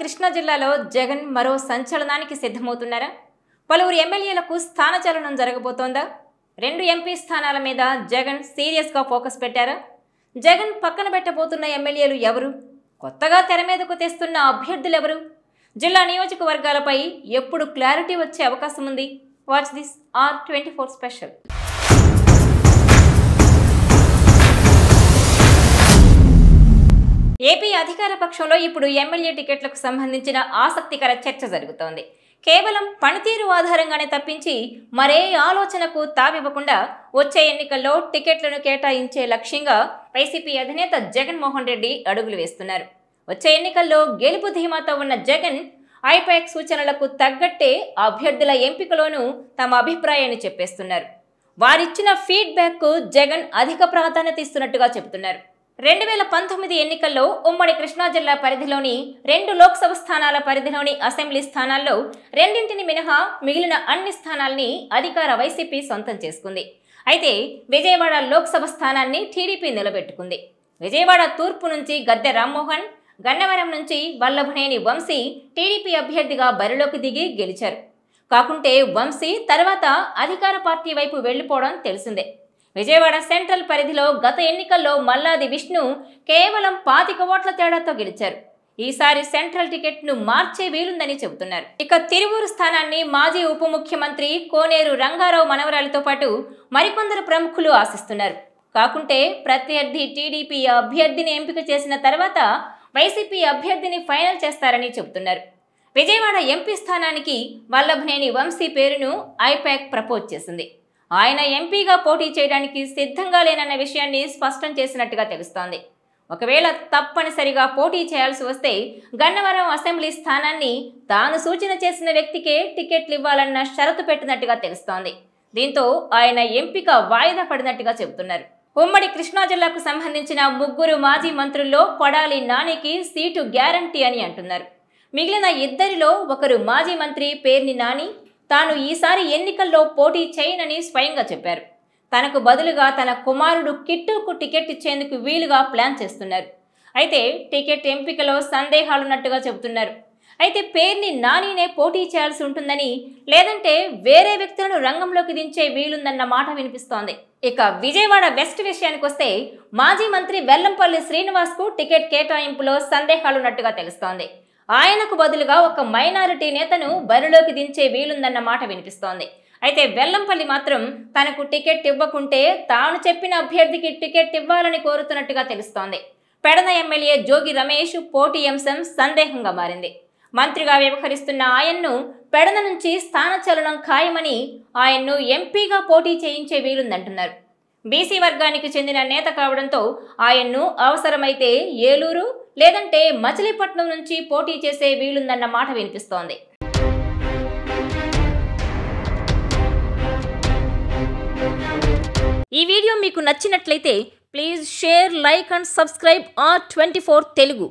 కృష్ణా జిల్లాలో జగన్ మరో సంచలనానికి సిద్ధమవుతున్నారా? పలువురు ఎమ్మెల్యేలకు స్థానచలనం జరగబోతోందా? 2 ఎంపీ స్థానాల మీద జగన్ సీరియస్గా ఫోకస్ పెట్టారా? జగన్ పక్కన పెట్టబోతున్న ఎమ్మెల్యేలు ఎవరు? కొత్తగా తెర మీదకు తెస్తున్న అభ్యర్థులు ఎవరు? జిల్లా నియోజకవర్గాలపై ఎప్పుడు క్లారిటీ వచ్చే అవకాశం ఉంది? Watch this R24 special. AP అధికార పక్షంలో ఇప్పుడు ఎమ్మెల్యే టికెట్లకు సంబంధించిన ఆసక్తికర చర్చ జరుగుతోంది. కేవలం పనితీరు ఆధారంగానే తప్పించి మరే ఆలోచనకు తావివ్వకుండా వచ్చే ఎన్నికల్లో టికెట్లను కేటాయించే లక్ష్యంగా వైసీపీ అధినేత జగన్మోహన్ రెడ్డి అడుగులు వేస్తున్నారు. వచ్చే ఎన్నికల్లో గెలుపు ధీమాతో ఉన్న జగన్ ఐపాక్ సూచనలకు తగ్గట్టే అభ్యర్థుల ఎంపికలోనూ తమ అభిప్రాయాన్ని చెప్పేస్తున్నారు. వారిచ్చిన ఫీడ్బ్యాక్కు జగన్ అధిక ప్రాధాన్యత ఇస్తున్నట్టుగా చెబుతున్నారు. 2019 ఎన్నికల్లో ఉమ్మడి కృష్ణా జిల్లా పరిధిలోని 2 లోక్సభ స్థానాల పరిధిలోని అసెంబ్లీ స్థానాల్లో 2 మినహా మిగిలిన అన్ని స్థానాల్ని అధికార వైసీపీ సొంతం చేసుకుంది. అయితే విజయవాడ లోక్సభ స్థానాన్ని టీడీపీ నిలబెట్టుకుంది. విజయవాడ తూర్పు నుంచి గద్దె రామ్మోహన్, గన్నవరం నుంచి వల్లభనేని వంశీ టీడీపీ అభ్యర్థిగా బరిలోకి దిగి గెలిచారు. కాకుంటే వంశీ తర్వాత అధికార పార్టీ వైపు వెళ్లిపోవడం తెలిసిందే. విజయవాడ సెంట్రల్ పరిధిలో గత ఎన్నికల్లో మల్లాది విష్ణు కేవలం 25 ఓట్ల తేడాతో గెలిచారు. ఈసారి సెంట్రల్ టికెట్ను మార్చే వీలుందని చెబుతున్నారు. ఇక తిరువూరు స్థానాన్ని మాజీ ఉప ముఖ్యమంత్రి కోనేరు రంగారావు మనవరాలితో పాటు మరికొందరు ప్రముఖులు ఆశిస్తున్నారు. కాకుంటే ప్రత్యర్థి టీడీపీ అభ్యర్థిని ఎంపిక చేసిన తర్వాత వైసీపీ అభ్యర్థిని ఫైనల్ చేస్తారని చెబుతున్నారు. విజయవాడ ఎంపీ స్థానానికి వల్లభనేని వంశీ పేరును ఐపాక్ ప్రపోజ్ చేసింది. ఆయన ఎంపీగా పోటీ చేయడానికి సిద్ధంగా లేనన్న విషయాన్ని స్పష్టం చేసినట్టుగా తెలుస్తోంది. ఒకవేళ తప్పనిసరిగా పోటీ చేయాల్సి వస్తే గన్నవరం అసెంబ్లీ స్థానాన్ని తాను సూచన చేసిన వ్యక్తికే టికెట్లు ఇవ్వాలన్న షరతు పెట్టినట్టుగా తెలుస్తోంది. దీంతో ఆయన ఎంపిక వాయిదా పడినట్టుగా చెబుతున్నారు. ఉమ్మడి కృష్ణా జిల్లాకు సంబంధించిన 3 మాజీ మంత్రుల్లో కొడాలి నానికి సీటు గ్యారంటీ అని అంటున్నారు. మిగిలిన 2లో ఒకరు మాజీ మంత్రి పేర్ని నాని తాను ఈసారి ఎన్నికల్లో పోటీ చేయనని స్వయంగా చెప్పారు. తనకు బదులుగా తన కుమారుడు కిట్టుకు టికెట్ ఇచ్చేందుకు వీలుగా ప్లాన్ చేస్తున్నారు. అయితే టికెట్ ఎంపికలో సందేహాలున్నట్టుగా చెబుతున్నారు. అయితే పేర్ని నానినే పోటీ చేయాల్సి ఉంటుందని, లేదంటే వేరే వ్యక్తులను రంగంలోకి దించే వీలుందన్న మాట వినిపిస్తోంది. ఇక విజయవాడ వెస్ట్ విషయానికి వస్తే మాజీ మంత్రి వెల్లంపల్లి శ్రీనివాస్కు టికెట్ కేటాయింపులో సందేహాలున్నట్టుగా తెలుస్తోంది. ఆయనకు బదులుగా ఒక మైనారిటీ నేతను బరిలోకి దించే వీలుందన్న మాట వినిపిస్తోంది. అయితే వెల్లంపల్లి మాత్రం తనకు టికెట్ ఇవ్వకుంటే తాను చెప్పిన అభ్యర్థికి టికెట్ ఇవ్వాలని కోరుతున్నట్టుగా తెలుస్తోంది. పెడన ఎమ్మెల్యే జోగి రమేష్ పోటీ అంశం సందేహంగా మారింది. మంత్రిగా వ్యవహరిస్తున్న ఆయన్ను పెడన నుంచి స్థానచలనం ఖాయమని ఆయన్ను ఎంపీగా పోటీ చేయించే వీలుందంటున్నారు. బీసీ వర్గానికి చెందిన నేత కావడంతో ఆయన్ను అవసరమైతే ఏలూరు లేదంటే మచిలీపట్నం నుంచి పోటీ చేసే వీలుందన్న మాట వినిపిస్తోంది. ఈ వీడియో మీకు నచ్చినట్లయితే please share, like and subscribe R24 Telugu.